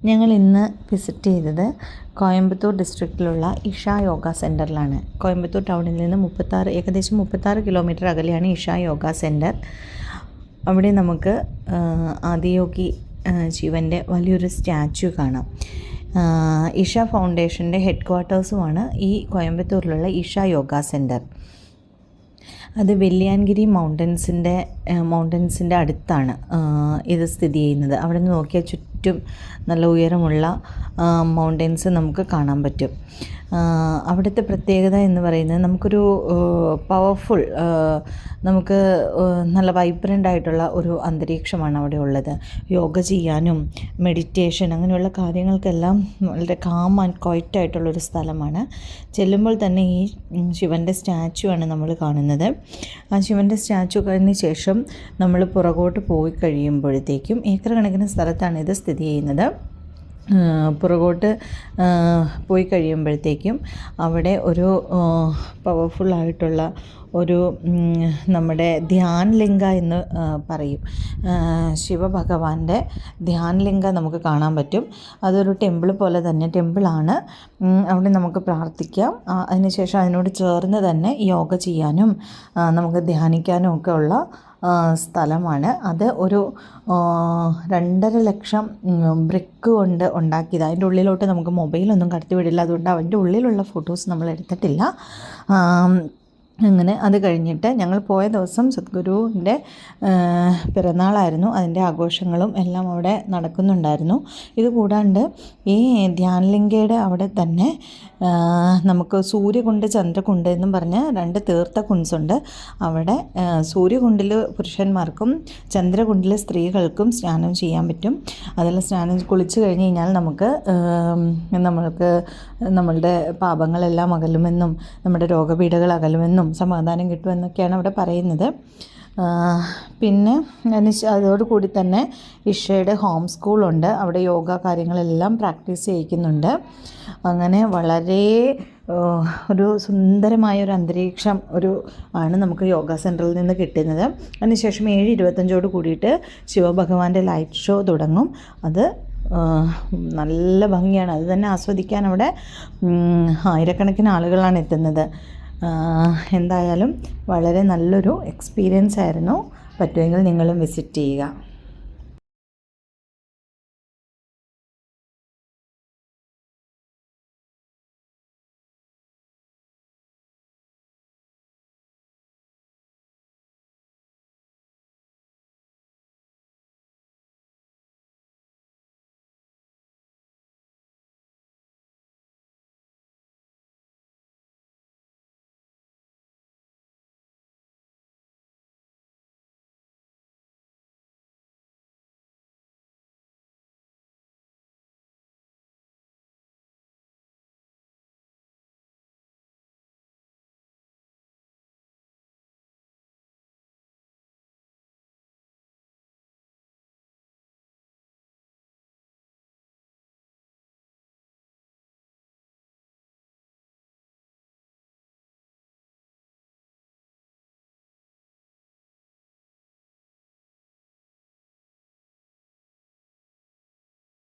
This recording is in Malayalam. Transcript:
ഞങ്ങൾ ഇന്ന് വിസിറ്റ് ചെയ്തത് കോയമ്പത്തൂർ ഡിസ്ട്രിക്റ്റിലുള്ള ഇഷ യോഗ സെൻറ്ററിലാണ്. കോയമ്പത്തൂർ ടൗണിൽ നിന്ന് ഏകദേശം 36 കിലോമീറ്റർ അകലെയാണ് ഇഷ യോഗ സെൻറ്റർ. അവിടെ നമുക്ക് ആദിയോഗി ശിവൻ്റെ വലിയൊരു സ്റ്റാച്യു കാണാം. ഇഷ ഫൗണ്ടേഷൻ്റെ ഹെഡ് ക്വാർട്ടേഴ്സുമാണ് ഈ കോയമ്പത്തൂരിലുള്ള ഇഷ യോഗ സെൻറ്റർ. അത് വെള്ളിയാൻഗിരി മൗണ്ടൻസിൻ്റെ അടുത്താണ് ഇത് സ്ഥിതി ചെയ്യുന്നത്. അവിടെ നിന്ന് നോക്കിയാൽ ചുറ്റും നല്ല ഉയരമുള്ള മൗണ്ടൻസ് നമുക്ക് കാണാൻ പറ്റും. അവിടുത്തെ പ്രത്യേകത എന്ന് പറയുന്നത് നമുക്കൊരു പവർഫുൾ, നമുക്ക് നല്ല വൈബ്രൻ്റ് ആയിട്ടുള്ള ഒരു അന്തരീക്ഷമാണ് അവിടെ ഉള്ളത്. യോഗ ചെയ്യാനും മെഡിറ്റേഷൻ അങ്ങനെയുള്ള കാര്യങ്ങൾക്കെല്ലാം വളരെ കാം ആൻഡ് ക്വയറ്റ് ആയിട്ടുള്ളൊരു സ്ഥലമാണ്. ചെല്ലുമ്പോൾ തന്നെ ഈ ശിവൻ്റെ സ്റ്റാച്ചു ആണ് നമ്മൾ കാണുന്നത്. ആ ശിവൻ്റെ സ്റ്റാച്ചു കഴിഞ്ഞ ശേഷം നമ്മൾ പുറകോട്ട് പോയി കഴിയുമ്പോഴത്തേക്കും ഏക്കർ കണക്കിന് സ്ഥലത്താണ് ഇത് സ്ഥിതി ചെയ്യുന്നത്. പുറകോട്ട് പോയി കഴിയുമ്പോഴത്തേക്കും അവിടെ ഒരു പവർഫുള്ളായിട്ടുള്ള ഒരു നമ്മുടെ ധ്യാൻലിംഗ എന്ന് പറയും, ശിവഭഗവാന്റെ ധ്യാൻലിംഗ നമുക്ക് കാണാൻ പറ്റും. അതൊരു ടെമ്പിൾ പോലെ തന്നെ ടെമ്പിളാണ്. അവിടെ നമുക്ക് പ്രാർത്ഥിക്കാം. അതിനുശേഷം അതിനോട് ചേർന്ന് തന്നെ യോഗ ചെയ്യാനും നമുക്ക് ധ്യാനിക്കാനും ഒക്കെ ഉള്ള സ്ഥലമാണ്. അത് ഒരു 2.5 ലക്ഷം ബ്രിക്ക് കൊണ്ട് ഉണ്ടാക്കിയത്. അതിൻ്റെ ഉള്ളിലോട്ട് നമുക്ക് മൊബൈലൊന്നും കടത്തി വിടില്ല, അതുകൊണ്ട് അതിൻ്റെ ഉള്ളിലുള്ള ഫോട്ടോസ് നമ്മൾ എടുത്തിട്ടില്ല. അങ്ങനെ അത് കഴിഞ്ഞിട്ട് ഞങ്ങൾ പോയ ദിവസം സദ്ഗുരുവിൻ്റെ പിറന്നാളായിരുന്നു. അതിൻ്റെ ആഘോഷങ്ങളും എല്ലാം അവിടെ നടക്കുന്നുണ്ടായിരുന്നു. ഇത് കൂടാണ്ട് ഈ ധ്യാൻലിംഗയുടെ അവിടെ തന്നെ നമുക്ക് സൂര്യകുണ്ട് ചന്ദ്രകുണ്ട് എന്നും പറഞ്ഞ് 2 തീർത്ഥ കുണ്ട്സുണ്ട്. അവിടെ സൂര്യകുണ്ടിൽ പുരുഷന്മാർക്കും ചന്ദ്രകുണ്ടിൽ സ്ത്രീകൾക്കും സ്നാനം ചെയ്യാൻ പറ്റും. അതെല്ലാം കുളിച്ച് കഴിഞ്ഞ് കഴിഞ്ഞാൽ നമ്മളുടെ പാപങ്ങളെല്ലാം അകലുമെന്നും നമ്മുടെ രോഗപീഠകൾ അകലുമെന്നും സമാധാനം കിട്ടുമെന്നൊക്കെയാണ് അവിടെ പറയുന്നത്. പിന്നെ അതോടുകൂടി തന്നെ ഇഷയുടെ ഹോം സ്കൂളുണ്ട്. അവിടെ യോഗ കാര്യങ്ങളെല്ലാം പ്രാക്ടീസ് ചെയ്യിക്കുന്നുണ്ട്. അങ്ങനെ വളരെ ഒരു സുന്ദരമായൊരു അന്തരീക്ഷം ആണ് നമുക്ക് യോഗ സെൻറ്ററിൽ നിന്ന് കിട്ടുന്നത്. അതിനുശേഷം 7:25 കൂടിയിട്ട് ശിവഭഗവാന്റെ ലൈറ്റ് ഷോ തുടങ്ങും. അത് നല്ല ഭംഗിയാണ്. അത് തന്നെ ആസ്വദിക്കാൻ അവിടെ ആയിരക്കണക്കിന് ആളുകളാണ് എത്തുന്നത്. എന്തായാലും വളരെ നല്ലൊരു എക്സ്പീരിയൻസ് ആയിരുന്നു. പറ്റുമെങ്കിൽ നിങ്ങളും വിസിറ്റ് ചെയ്യുക.